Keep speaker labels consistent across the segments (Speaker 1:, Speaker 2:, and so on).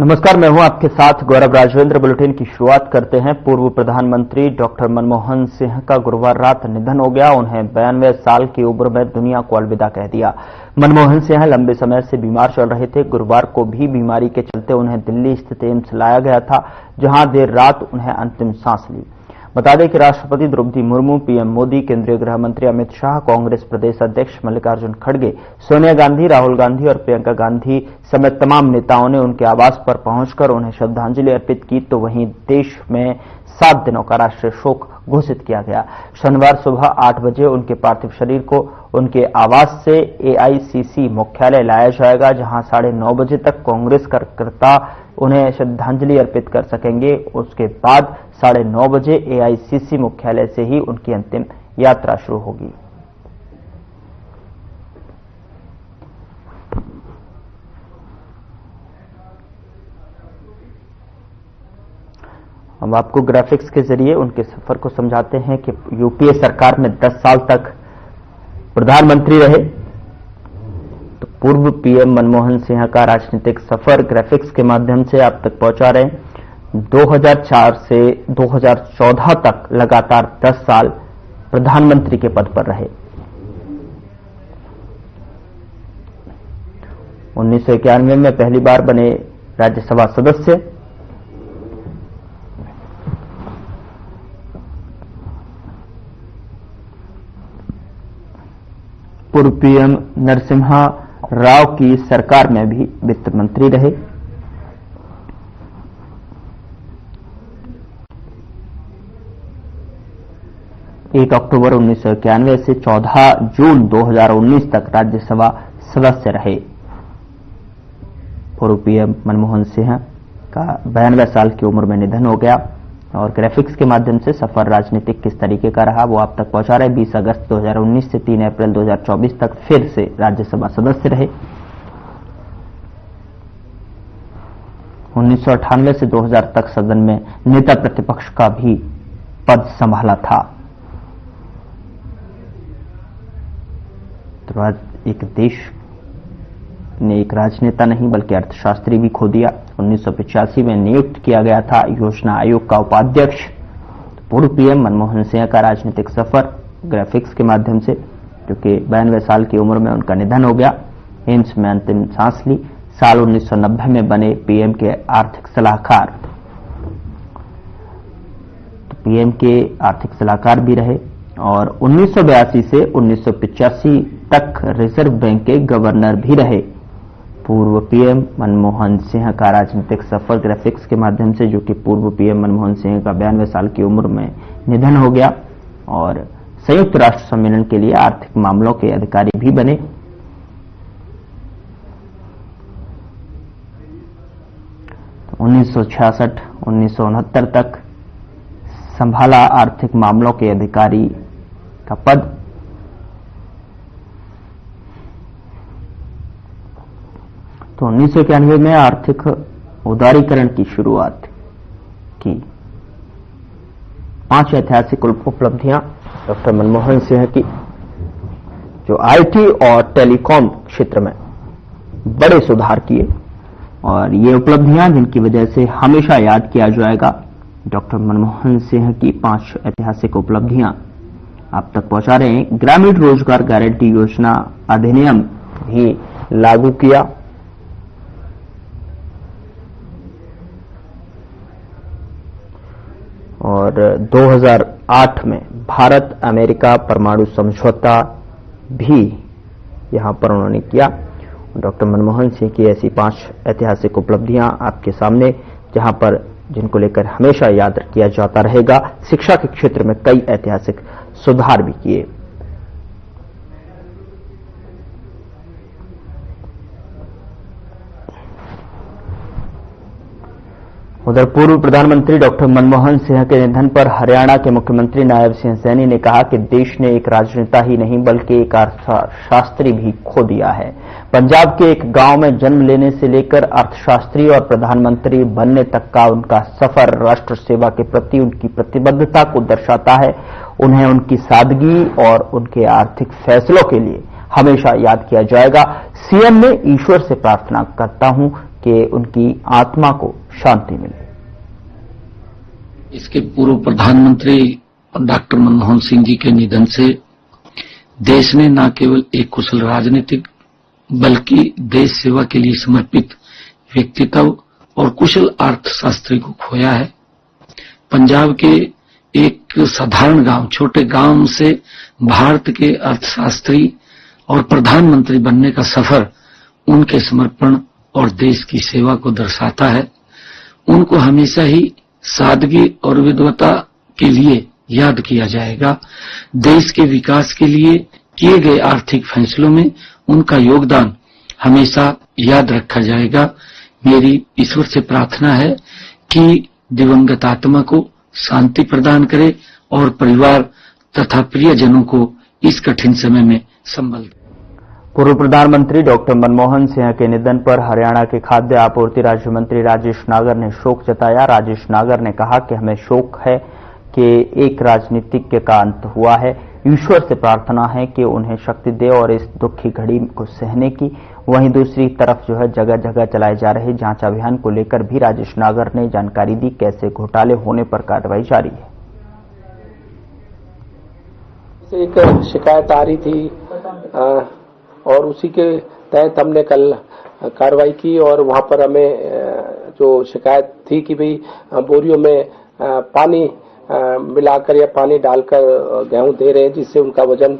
Speaker 1: नमस्कार, मैं हूं आपके साथ गौरव राजवेंद्र। बुलेटिन की शुरुआत करते हैं। पूर्व प्रधानमंत्री डॉक्टर मनमोहन सिंह का गुरुवार रात निधन हो गया। उन्हें 92 साल की उम्र में दुनिया को अलविदा कह दिया। मनमोहन सिंह लंबे समय से बीमार चल रहे थे। गुरुवार को भी बीमारी के चलते उन्हें दिल्ली स्थित एम्स लाया गया था, जहां देर रात उन्हें अंतिम सांस ली। बता दें कि राष्ट्रपति द्रौपदी मुर्मू, पीएम मोदी, केंद्रीय गृह मंत्री अमित शाह, कांग्रेस प्रदेश अध्यक्ष मल्लिकार्जुन खड़गे, सोनिया गांधी, राहुल गांधी और प्रियंका गांधी समेत तमाम नेताओं ने उनके आवास पर पहुंचकर उन्हें श्रद्धांजलि अर्पित की। तो वहीं देश में 7 दिनों का राष्ट्रीय शोक घोषित किया गया। शनिवार सुबह 8 बजे उनके पार्थिव शरीर को उनके आवास से एआईसीसी मुख्यालय लाया जाएगा, जहां 9:30 बजे तक कांग्रेस कार्यकर्ता उन्हें श्रद्धांजलि अर्पित कर सकेंगे। उसके बाद 9:30 बजे एआईसीसी मुख्यालय से ही उनकी अंतिम यात्रा शुरू होगी। हम आपको ग्राफिक्स के जरिए उनके सफर को समझाते हैं कि यूपीए सरकार में 10 साल तक प्रधानमंत्री रहे। तो पूर्व पीएम मनमोहन सिंह का राजनीतिक सफर ग्राफिक्स के माध्यम से आप तक पहुंचा रहे हैं। 2004 से 2014 तक लगातार 10 साल प्रधानमंत्री के पद पर रहे। 1991 में पहली बार बने राज्यसभा सदस्य। पूर्व पीएम नरसिम्हा राव की सरकार में भी वित्त मंत्री रहे। एक अक्टूबर 1991 से 14 जून 2019 तक राज्यसभा सदस्य रहे। पूर्व पीएम मनमोहन सिंह का 92 साल की उम्र में निधन हो गया और ग्राफिक्स के माध्यम से सफर राजनीतिक किस तरीके का रहा वो आप तक पहुंचा रहे। 20 अगस्त 2019 से 3 अप्रैल 2024 तक फिर से राज्यसभा सदस्य रहे। 1998 से 2000 तक सदन में नेता प्रतिपक्ष का भी पद संभाला था। तो आज एक देश ने एक राजनेता नहीं बल्कि अर्थशास्त्री भी खो दिया। 1985 में नियुक्त किया गया था योजना आयोग का उपाध्यक्ष। पूर्व पीएम मनमोहन सिंह का राजनीतिक सफर ग्राफिक्स के माध्यम से, क्योंकि 92 साल की उम्र में उनका निधन हो गया। एम्स में अंतिम सांस ली। साल 1990 में बने पीएम के आर्थिक सलाहकार। तो पीएम के आर्थिक सलाहकार भी रहे और 1982 से 1985 तक रिजर्व बैंक के गवर्नर भी रहे। पूर्व पीएम मनमोहन सिंह का राजनीतिक सफर ग्राफिक्स के माध्यम से, जो कि पूर्व पीएम मनमोहन सिंह का 92 साल की उम्र में निधन हो गया और संयुक्त राष्ट्र सम्मेलन के लिए आर्थिक मामलों के अधिकारी भी बने। तो 1966-1969 तक संभाला आर्थिक मामलों के अधिकारी का पद। तो 1991 में आर्थिक उदारीकरण की शुरुआत की। 5 ऐतिहासिक उपलब्धियां डॉक्टर मनमोहन सिंह की, जो आईटी और टेलीकॉम क्षेत्र में बड़े सुधार किए, और ये उपलब्धियां जिनकी वजह से हमेशा याद किया जाएगा। डॉक्टर मनमोहन सिंह की 5 ऐतिहासिक उपलब्धियां आप तक पहुंचा रहे हैं। ग्रामीण रोजगार गारंटी योजना अधिनियम भी लागू किया। और 2008 में भारत अमेरिका परमाणु समझौता भी यहां पर उन्होंने किया। डॉक्टर मनमोहन सिंह की ऐसी 5 ऐतिहासिक उपलब्धियां आपके सामने, जहां पर जिनको लेकर हमेशा याद किया जाता रहेगा। शिक्षा के क्षेत्र में कई ऐतिहासिक सुधार भी किए। उधर पूर्व प्रधानमंत्री डॉक्टर मनमोहन सिंह के निधन पर हरियाणा के मुख्यमंत्री नायब सिंह सैनी ने कहा कि देश ने एक राजनेता ही नहीं बल्कि एक अर्थशास्त्री भी खो दिया है। पंजाब के एक गांव में जन्म लेने से लेकर अर्थशास्त्री और प्रधानमंत्री बनने तक का उनका सफर राष्ट्र सेवा के प्रति उनकी प्रतिबद्धता को दर्शाता है। उन्हें उनकी सादगी और उनके आर्थिक फैसलों के लिए हमेशा याद किया जाएगा। सीएम ने ईश्वर से प्रार्थना करता हूं कि उनकी आत्मा को शांति मिले।
Speaker 2: इसके पूर्व प्रधानमंत्री डॉक्टर मनमोहन सिंह जी के निधन से देश ने न केवल एक कुशल राजनीतिक बल्कि देश सेवा के लिए समर्पित व्यक्तित्व और कुशल अर्थशास्त्री को खोया है। पंजाब के एक साधारण गांव, छोटे गांव से भारत के अर्थशास्त्री और प्रधानमंत्री बनने का सफर उनके समर्पण और देश की सेवा को दर्शाता है। उनको हमेशा ही सादगी और विद्वता के लिए याद किया जाएगा। देश के विकास के लिए किए गए आर्थिक फैसलों में उनका योगदान हमेशा याद रखा जाएगा। मेरी ईश्वर से प्रार्थना है कि दिवंगत आत्मा को शांति प्रदान करे और परिवार तथा प्रियजनों को इस कठिन समय में संबल दे।
Speaker 1: पूर्व प्रधानमंत्री डॉक्टर मनमोहन सिंह के निधन पर हरियाणा के खाद्य आपूर्ति राज्य मंत्री राजेश नागर ने शोक जताया। राजेश नागर ने कहा कि हमें शोक है कि एक राजनीतिज्ञ का अंत हुआ है। ईश्वर से प्रार्थना है कि उन्हें शक्ति दे और इस दुखी घड़ी को सहने की। वहीं दूसरी तरफ जगह जगह चलाए जा रहे जांच अभियान को लेकर भी राजेश नागर ने जानकारी दी। कैसे घोटाले होने पर कार्रवाई जारी है।
Speaker 3: एक शिकायत आ रही थी और उसी के तहत हमने कल कार्रवाई की और वहां पर हमें जो शिकायत थी कि भाई बोरियों में पानी मिलाकर या पानी डालकर गेहूं दे रहे हैं जिससे उनका वजन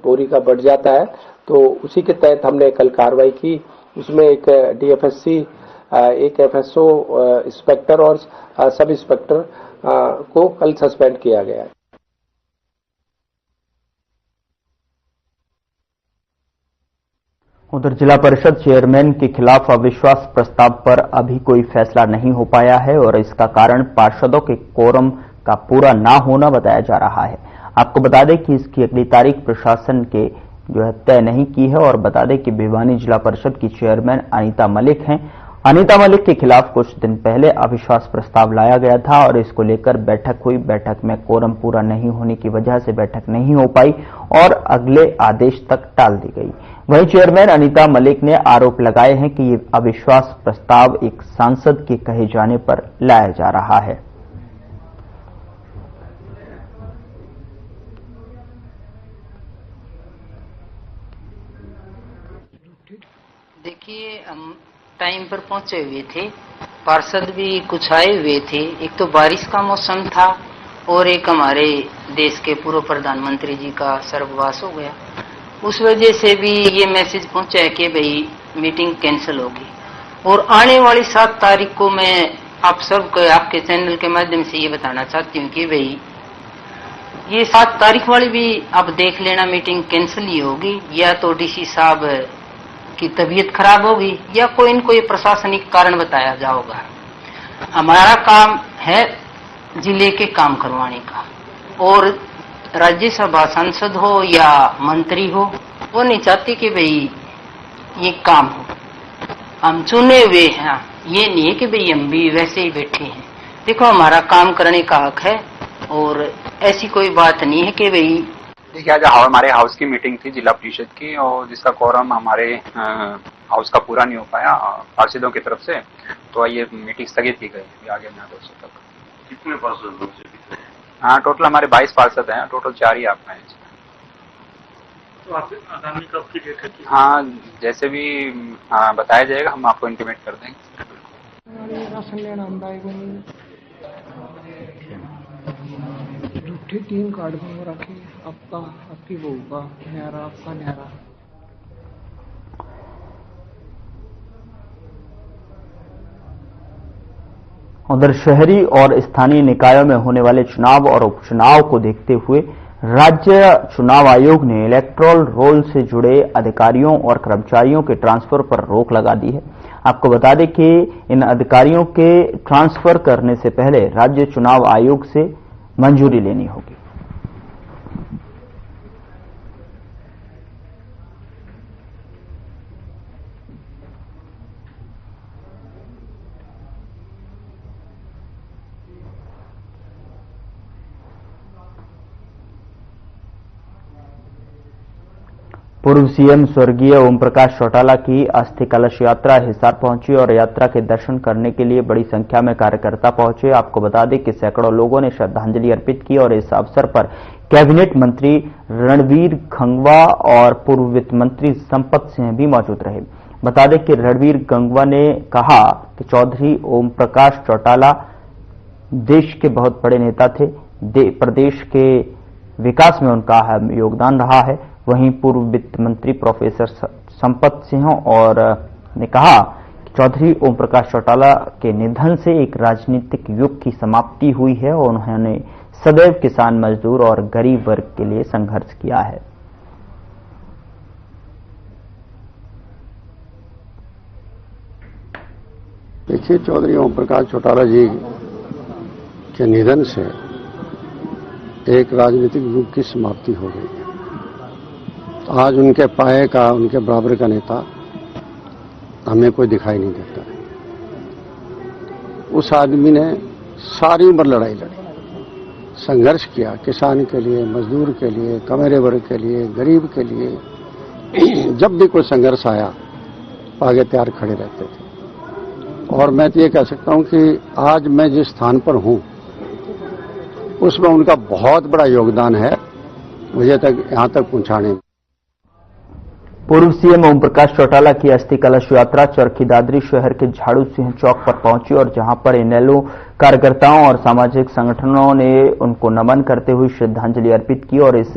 Speaker 3: बोरी का बढ़ जाता है, तो उसी के तहत हमने कल कार्रवाई की। उसमें एक डीएफएससी, एक एफएसओ इंस्पेक्टर और सब इंस्पेक्टर को कल सस्पेंड किया गया है।
Speaker 1: उधर जिला परिषद चेयरमैन के खिलाफ अविश्वास प्रस्ताव पर अभी कोई फैसला नहीं हो पाया है और इसका कारण पार्षदों के कोरम का पूरा ना होना बताया जा रहा है। आपको बता दें कि इसकी अगली तारीख प्रशासन के तय नहीं की है और बता दें कि भिवानी जिला परिषद की चेयरमैन अनीता मलिक हैं। अनीता मलिक के खिलाफ कुछ दिन पहले अविश्वास प्रस्ताव लाया गया था और इसको लेकर बैठक हुई। बैठक में कोरम पूरा नहीं होने की वजह से बैठक नहीं हो पाई और अगले आदेश तक टाल दी गई। वहीं चेयरमैन अनीता मलिक ने आरोप लगाए हैं कि ये अविश्वास प्रस्ताव एक सांसद के कहे जाने पर लाया जा रहा है।
Speaker 4: देखिए, हम टाइम पर पहुंचे हुए थे, पार्षद भी कुछ आए हुए थे। एक तो बारिश का मौसम था और एक हमारे देश के पूर्व प्रधानमंत्री जी का स्वर्गवास हो गया। उस वजह से भी ये मैसेज पहुंचा है कि भाई मीटिंग कैंसिल होगी। और आने वाली 7 तारीख को मैं आप सबको आपके चैनल के माध्यम से ये बताना चाहती हूँ कि भाई ये 7 तारीख वाली भी आप देख लेना, मीटिंग कैंसिल ही होगी। या तो डीसी साहब की तबीयत खराब होगी या कोई न कोई प्रशासनिक कारण बताया जाएगा। हमारा काम है जिले के काम करवाने का, और राज्यसभा सांसद हो या मंत्री हो, वो नहीं चाहती कि भाई ये काम हो। हम चुने हुए हैं, ये नहीं है कि भाई हम भी वैसे ही बैठे हैं। देखो, हमारा काम करने का हक है और ऐसी कोई बात नहीं है कि भाई।
Speaker 5: देखिए, आज हमारे हाउस की मीटिंग थी जिला परिषद की, और जिसका कोरम हमारे हाउस का पूरा नहीं हो पाया पार्षदों की तरफ से, तो ये मीटिंग स्थगित की गई आगे ना दोस्तों तक।
Speaker 6: कितने पार्षद?
Speaker 5: हाँ, टोटल हमारे 22 पार्षद हैं, टोटल 4 ही आप हैं।
Speaker 6: तो आगामी कब की डेट है?
Speaker 5: हाँ, जैसे भी बताया जाएगा हम आपको इंटीमेट कर देंगे।
Speaker 7: राशन लेना झूठे 3 कार्ड में रखे, आपका, आपकी बहू का न्यारा, आपका न्यारा।
Speaker 1: उधर शहरी और स्थानीय निकायों में होने वाले चुनाव और उपचुनाव को देखते हुए राज्य चुनाव आयोग ने इलेक्टोरल रोल से जुड़े अधिकारियों और कर्मचारियों के ट्रांसफर पर रोक लगा दी है। आपको बता दें कि इन अधिकारियों के ट्रांसफर करने से पहले राज्य चुनाव आयोग से मंजूरी लेनी होगी। पूर्व सीएम स्वर्गीय ओम प्रकाश चौटाला की अस्थि कलश यात्रा हिसार पहुंची और यात्रा के दर्शन करने के लिए बड़ी संख्या में कार्यकर्ता पहुंचे। आपको बता दें कि सैकड़ों लोगों ने श्रद्धांजलि अर्पित की और इस अवसर पर कैबिनेट मंत्री रणवीर गंगवा और पूर्व वित्त मंत्री संपत सिंह भी मौजूद रहे। बता दें कि रणवीर गंगवा ने कहा कि चौधरी ओम प्रकाश चौटाला देश के बहुत बड़े नेता थे, प्रदेश के विकास में उनका अहम योगदान रहा है। वहीं पूर्व वित्त मंत्री प्रोफेसर संपत सिंह और ने कहा कि चौधरी ओम प्रकाश चौटाला के निधन से एक राजनीतिक युग की समाप्ति हुई है और उन्होंने सदैव किसान, मजदूर और गरीब वर्ग के लिए संघर्ष किया है।
Speaker 8: देखिए, चौधरी ओम प्रकाश चौटाला जी के निधन से एक राजनीतिक युग की समाप्ति हो गई है। आज उनके पाए का, उनके बराबर का नेता हमें कोई दिखाई नहीं देता है। उस आदमी ने सारी उम्र लड़ाई लड़ी, संघर्ष किया, किसान के लिए, मजदूर के लिए, कमेरे वर्ग के लिए, गरीब के लिए। जब भी कोई संघर्ष आया आगे तैयार खड़े रहते थे। और मैं तो ये कह सकता हूं कि आज मैं जिस स्थान पर हूं उसमें उनका बहुत बड़ा योगदान है मुझे तक यहां तक पहुंचाने में।
Speaker 1: पूर्व सीएम ओम प्रकाश चौटाला की अस्थि कलश यात्रा चरखी दादरी शहर के झाड़ू सिंह चौक पर पहुंची और जहां पर इनेलो कार्यकर्ताओं और सामाजिक संगठनों ने उनको नमन करते हुए श्रद्धांजलि अर्पित की। और इस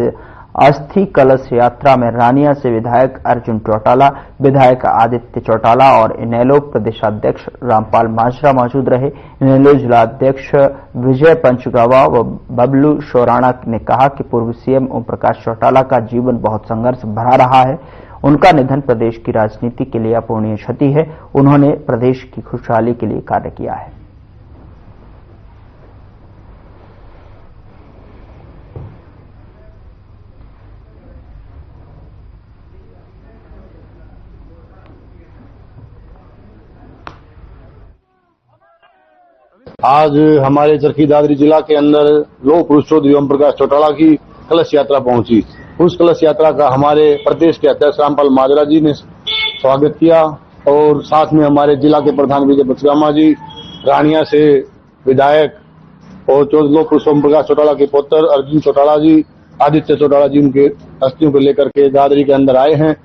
Speaker 1: अस्थि कलश यात्रा में रानिया से विधायक अर्जुन चौटाला, विधायक आदित्य चौटाला और इनेलो प्रदेशाध्यक्ष रामपाल माजरा मौजूद रहे। इनेलो जिलाध्यक्ष विजय पंचगावा व बबलू शोराणा ने कहा कि पूर्व सीएम ओम प्रकाश चौटाला का जीवन बहुत संघर्ष भरा रहा है। उनका निधन प्रदेश की राजनीति के लिए अपूरणीय क्षति है। उन्होंने प्रदेश की खुशहाली के लिए कार्य किया है।
Speaker 9: आज हमारे चरखी दादरी जिला के अंदर लोह पुरुष चौधरी ओम प्रकाश चौटाला की कलश यात्रा पहुंची। उस कलश यात्रा का हमारे प्रदेश के अध्यक्ष रामपाल माजरा जी ने स्वागत किया और साथ में हमारे जिला के प्रधान विजय पंचगामा जी, रानिया से विधायक और लोह पुरुष ओम प्रकाश चौटाला के पुत्र अर्जुन चौटाला जी, आदित्य चौटाला जी उनके अस्थियों को लेकर के दादरी के अंदर आए हैं।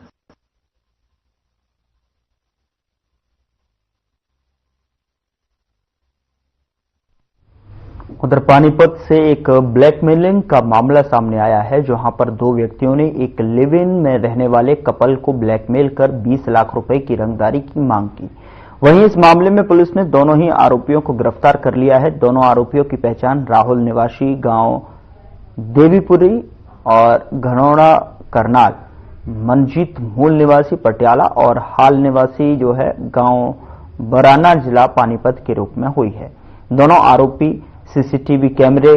Speaker 1: उधर पानीपत से एक ब्लैकमेलिंग का मामला सामने आया है, जहां पर दो व्यक्तियों ने एक लिव इन में रहने वाले कपल को ब्लैकमेल कर 20 लाख रुपए की रंगदारी की मांग की। वहीं इस मामले में पुलिस ने दोनों ही आरोपियों को गिरफ्तार कर लिया है। दोनों आरोपियों की पहचान राहुल निवासी गांव देवीपुरी और घनौड़ा करनाल, मनजीत मूल निवासी पटियाला और हाल निवासी जो है गांव बराना जिला पानीपत के रूप में हुई है। दोनों आरोपी सीसीटीवी कैमरे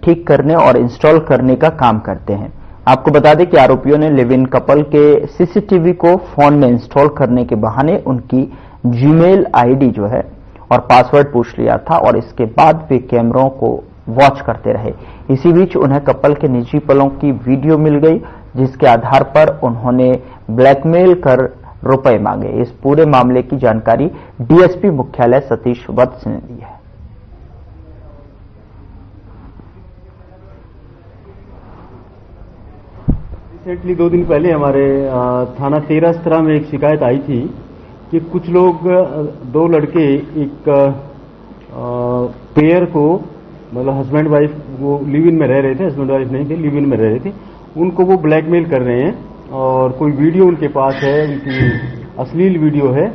Speaker 1: ठीक करने और इंस्टॉल करने का काम करते हैं। आपको बता दें कि आरोपियों ने लिव इन कपल के सीसीटीवी को फोन में इंस्टॉल करने के बहाने उनकी जीमेल आईडी जो है और पासवर्ड पूछ लिया था और इसके बाद वे कैमरों को वॉच करते रहे। इसी बीच उन्हें कपल के निजी पलों की वीडियो मिल गई, जिसके आधार पर उन्होंने ब्लैकमेल कर रुपए मांगे। इस पूरे मामले की जानकारी डीएसपी मुख्यालय सतीश वत्स ने दी है।
Speaker 10: रिसेंटली 2 दिन पहले हमारे थाना तेरहस्त्रा में एक शिकायत आई थी कि कुछ लोग, 2 लड़के एक पेयर को, मतलब हस्बैंड वाइफ, वो लिव इन में रह रहे थे, हस्बैंड वाइफ नहीं थे, लिव इन में रह रहे थे, उनको वो ब्लैकमेल कर रहे हैं और कोई वीडियो उनके पास है, उनकी अश्लील वीडियो है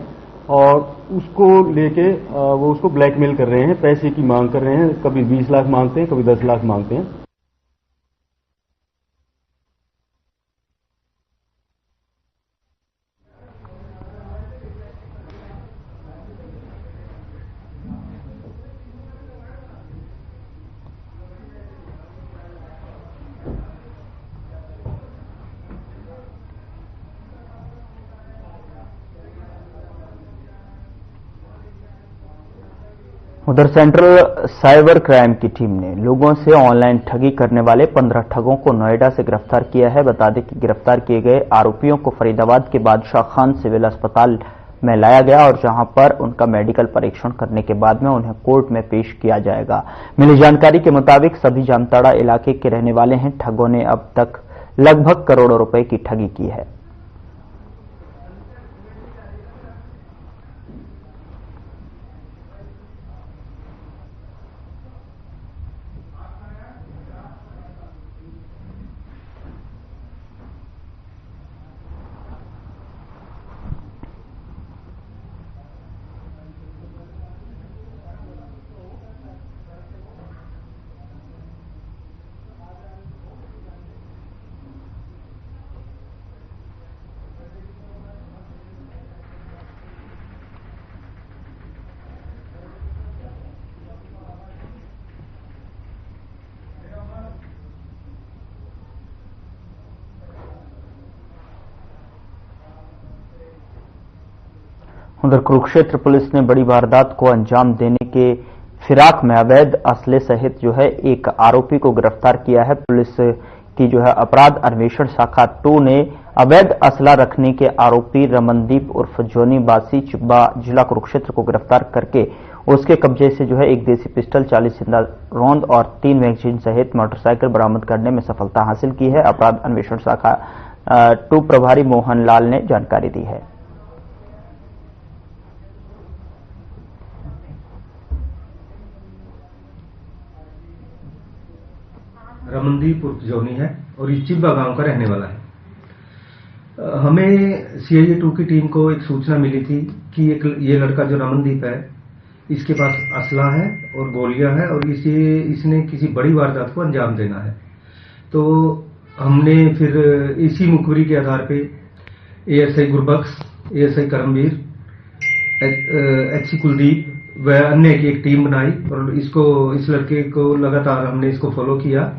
Speaker 10: और उसको लेके वो उसको ब्लैकमेल कर रहे हैं, पैसे की मांग कर रहे हैं। कभी 20 लाख मांगते हैं, कभी 10 लाख मांगते हैं।
Speaker 1: उधर सेंट्रल साइबर क्राइम की टीम ने लोगों से ऑनलाइन ठगी करने वाले 15 ठगों को नोएडा से गिरफ्तार किया है। बता दें कि गिरफ्तार किए गए आरोपियों को फरीदाबाद के बादशाह खान सिविल अस्पताल में लाया गया और जहां पर उनका मेडिकल परीक्षण करने के बाद में उन्हें कोर्ट में पेश किया जाएगा। मिली जानकारी के मुताबिक सभी जामताड़ा इलाके के रहने वाले हैं। ठगों ने अब तक लगभग करोड़ों रुपए की ठगी की है। उधर कुरुक्षेत्र पुलिस ने बड़ी वारदात को अंजाम देने के फिराक में अवैध असले सहित जो है एक आरोपी को गिरफ्तार किया है। पुलिस की जो है अपराध अन्वेषण शाखा 2 ने अवैध असला रखने के आरोपी रमनदीप उर्फ जोनी बासी चिब्बा जिला कुरुक्षेत्र को गिरफ्तार करके उसके कब्जे से जो है एक देसी पिस्टल, 40 जिंदा रौंद और 3 मैगजीन सहित मोटरसाइकिल बरामद करने में सफलता हासिल की है। अपराध अन्वेषण शाखा 2 प्रभारी मोहन लाल ने जानकारी दी है।
Speaker 11: रमनदीप उर्फ जोनी है और ये चिब्बा गांव का रहने वाला है। हमें सीआईए 2 की टीम को एक सूचना मिली थी कि ये लड़का जो रमनदीप है, इसके पास असला है और गोलियां हैं और इसने किसी बड़ी वारदात को अंजाम देना है। तो हमने फिर इसी मुखबिरी के आधार पे ASI Gurbaksh, ASI Karamvir, HC Kuldeep व अन्य की एक टीम बनाई और इस लड़के को लगातार हमने इसको फॉलो किया।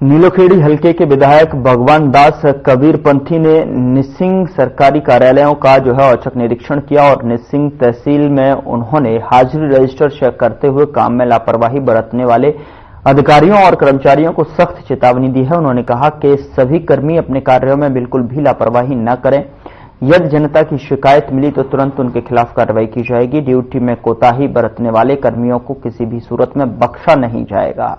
Speaker 1: नीलोखेड़ी हलके के विधायक भगवान दास कबीरपंथी ने निसिंग सरकारी कार्यालयों का जो है औचक निरीक्षण किया और निसिंग तहसील में उन्होंने हाजिरी रजिस्टर चेक करते हुए काम में लापरवाही बरतने वाले अधिकारियों और कर्मचारियों को सख्त चेतावनी दी है। उन्होंने कहा कि सभी कर्मी अपने कार्यों में बिल्कुल भी लापरवाही न करें। यदि जनता की शिकायत मिली तो तुरंत उनके खिलाफ कार्रवाई की जाएगी। ड्यूटी में कोताही बरतने वाले कर्मियों को किसी भी सूरत में बख्शा नहीं जाएगा।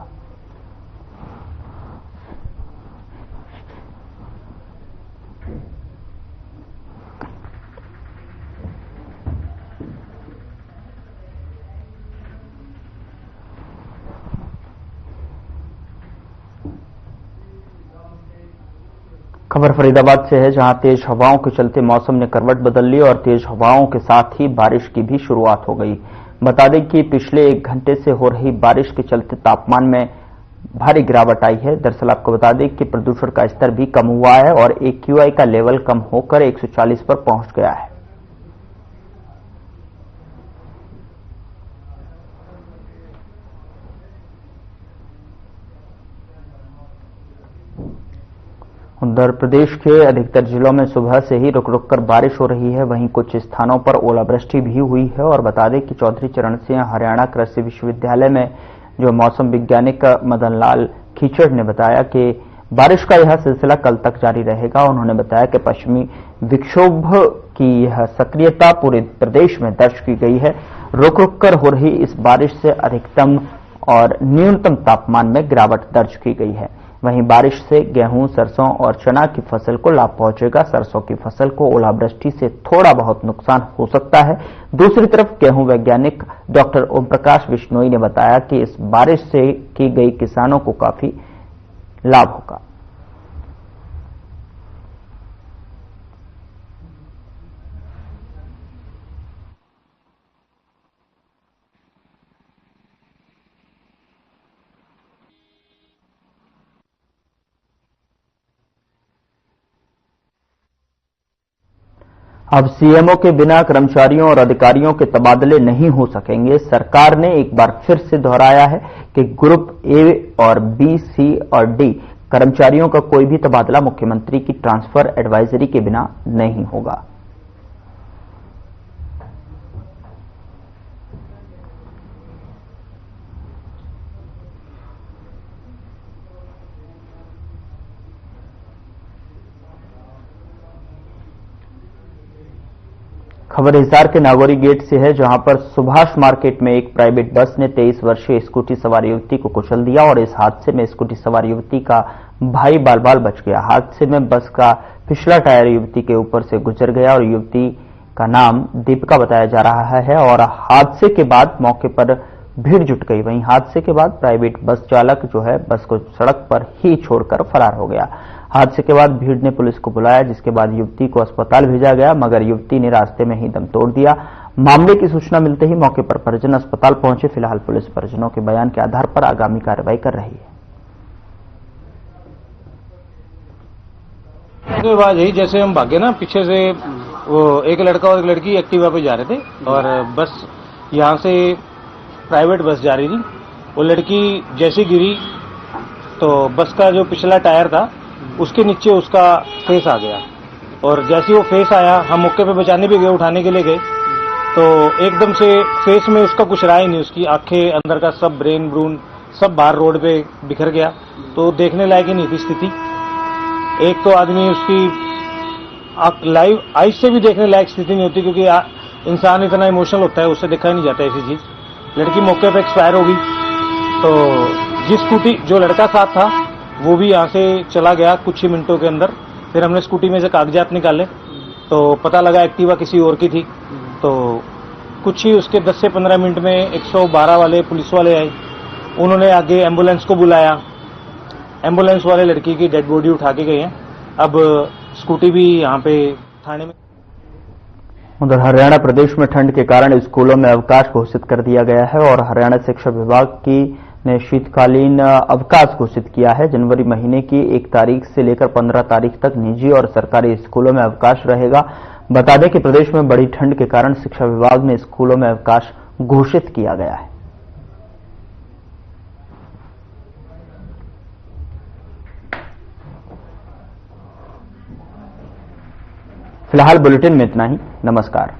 Speaker 1: खबर फरीदाबाद से है, जहां तेज हवाओं के चलते मौसम ने करवट बदल ली और तेज हवाओं के साथ ही बारिश की भी शुरुआत हो गई। बता दें कि पिछले 1 घंटे से हो रही बारिश के चलते तापमान में भारी गिरावट आई है। दरअसल आपको बता दें कि प्रदूषण का स्तर भी कम हुआ है और AQI का लेवल कम होकर 140 पर पहुंच गया है। उधर प्रदेश के अधिकतर जिलों में सुबह से ही रुक रुक कर बारिश हो रही है। वहीं कुछ स्थानों पर ओलावृष्टि भी हुई है और बता दें कि चौधरी चरण सिंह हरियाणा कृषि विश्वविद्यालय में जो मौसम वैज्ञानिक मदन लाल खीचड़ ने बताया कि बारिश का यह सिलसिला कल तक जारी रहेगा। उन्होंने बताया कि पश्चिमी विक्षोभ की यह सक्रियता पूरे प्रदेश में दर्ज की गई है। रुक रुक कर हो रही इस बारिश से अधिकतम और न्यूनतम तापमान में गिरावट दर्ज की गई है। वहीं बारिश से गेहूं, सरसों और चना की फसल को लाभ पहुंचेगा। सरसों की फसल को ओलावृष्टि से थोड़ा बहुत नुकसान हो सकता है। दूसरी तरफ गेहूं वैज्ञानिक डॉक्टर ओम प्रकाश बिश्नोई ने बताया कि इस बारिश से की गई किसानों को काफी लाभ होगा। अब सीएमओ के बिना कर्मचारियों और अधिकारियों के तबादले नहीं हो सकेंगे। सरकार ने एक बार फिर से दोहराया है कि ग्रुप ए और बी, सी और डी कर्मचारियों का कोई भी तबादला मुख्यमंत्री की ट्रांसफर एडवाइजरी के बिना नहीं होगा। खबर हिसार के नागौरी गेट से है, जहां पर सुभाष मार्केट में एक प्राइवेट बस ने 23 वर्षीय स्कूटी सवार युवती को कुचल दिया और इस हादसे में स्कूटी सवार युवती का भाई बाल बाल बच गया। हादसे में बस का पिछला टायर युवती के ऊपर से गुजर गया और युवती का नाम दीपिका बताया जा रहा है और हादसे के बाद मौके पर भीड़ जुट गई। वहीं हादसे के बाद प्राइवेट बस चालक जो है बस को सड़क पर ही छोड़कर फरार हो गया। हादसे के बाद भीड़ ने पुलिस को बुलाया, जिसके बाद युवती को अस्पताल भेजा गया, मगर युवती ने रास्ते में ही दम तोड़ दिया। मामले की सूचना मिलते ही मौके पर परिजन अस्पताल पहुंचे। फिलहाल पुलिस परिजनों के बयान के आधार पर आगामी कार्रवाई कर रही है।
Speaker 12: उसके बाद यही जैसे हम भागे ना, पीछे से वो एक लड़का और एक लड़की एक्टिवा पे जा रहे थे और बस यहाँ से प्राइवेट बस जा रही थी। वो लड़की जैसे गिरी तो बस का जो पिछला टायर था उसके नीचे उसका फेस आ गया और जैसे वो फेस आया हम मौके पे बचाने भी गए, उठाने के लिए गए तो एकदम से फेस में उसका कुछ रहा ही नहीं। उसकी आंखें, अंदर का सब ब्रेन ब्रून सब बाहर रोड पे बिखर गया, तो देखने लायक ही नहीं थी स्थिति। एक तो आदमी उसकी लाइव आइज से भी देखने लायक स्थिति नहीं होती, क्योंकि इंसान इतना इमोशनल होता है, उससे देखा ही नहीं जाता ऐसी चीज। लड़की मौके पे एक्सपायर हो गई। तो जिस स्कूटी जो लड़का साथ था वो भी यहाँ से चला गया कुछ ही मिनटों के अंदर। फिर हमने स्कूटी में से कागजात निकाले तो पता लगा एक्टिवा किसी और की थी। तो कुछ ही उसके 10 से 15 मिनट में 112 वाले पुलिस वाले आए, उन्होंने आगे एम्बुलेंस को बुलाया। एम्बुलेंस वाले लड़की की डेड बॉडी उठा के गए हैं। अब स्कूटी भी यहाँ पे थाने में।
Speaker 1: उधर हरियाणा प्रदेश में ठंड के कारण स्कूलों में अवकाश घोषित कर दिया गया है और हरियाणा शिक्षा विभाग ने शीतकालीन अवकाश घोषित किया है। जनवरी महीने की 1 तारीख से लेकर 15 तारीख तक निजी और सरकारी स्कूलों में अवकाश रहेगा। बता दें कि प्रदेश में बड़ी ठंड के कारण शिक्षा विभाग ने स्कूलों में अवकाश घोषित किया गया है। फिलहाल बुलेटिन में इतना ही। नमस्कार।